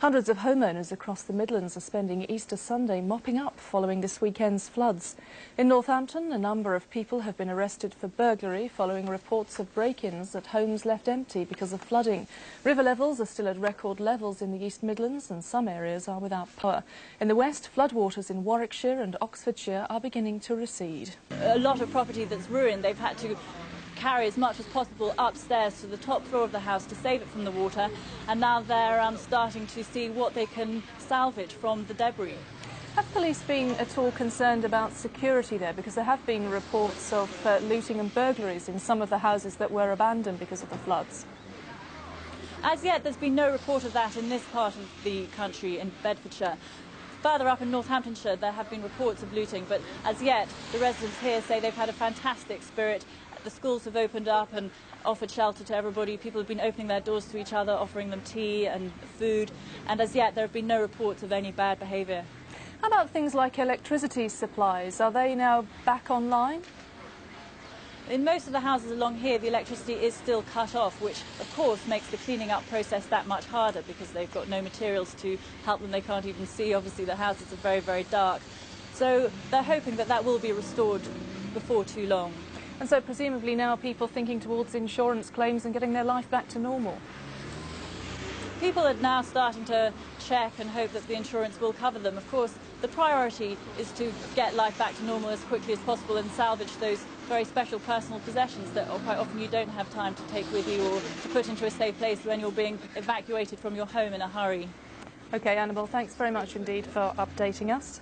Hundreds of homeowners across the Midlands are spending Easter Sunday mopping up following this weekend's floods. In Northampton, a number of people have been arrested for burglary following reports of break-ins at homes left empty because of flooding. River levels are still at record levels in the East Midlands and some areas are without power. In the west, floodwaters in Warwickshire and Oxfordshire are beginning to recede. A lot of property that's ruined, they've had to carry as much as possible upstairs to the top floor of the house to save it from the water, and now they're starting to see what they can salvage from the debris. Have police been at all concerned about security there? Because there have been reports of looting and burglaries in some of the houses that were abandoned because of the floods. As yet, there's been no report of that in this part of the country, in Bedfordshire. Further up in Northamptonshire, there have been reports of looting, but as yet, the residents here say they've had a fantastic spirit. The schools have opened up and offered shelter to everybody. People have been opening their doors to each other, offering them tea and food, and as yet there have been no reports of any bad behaviour. How about things like electricity supplies? Are they now back online? In most of the houses along here, the electricity is still cut off, which of course makes the cleaning up process that much harder because they've got no materials to help them. They can't even see. Obviously the houses are very, very dark. So they're hoping that that will be restored before too long. And so presumably now people thinking towards insurance claims and getting their life back to normal. People are now starting to check and hope that the insurance will cover them. Of course, the priority is to get life back to normal as quickly as possible and salvage those very special personal possessions that quite often you don't have time to take with you or to put into a safe place when you're being evacuated from your home in a hurry. OK, Annabelle, thanks very much indeed for updating us.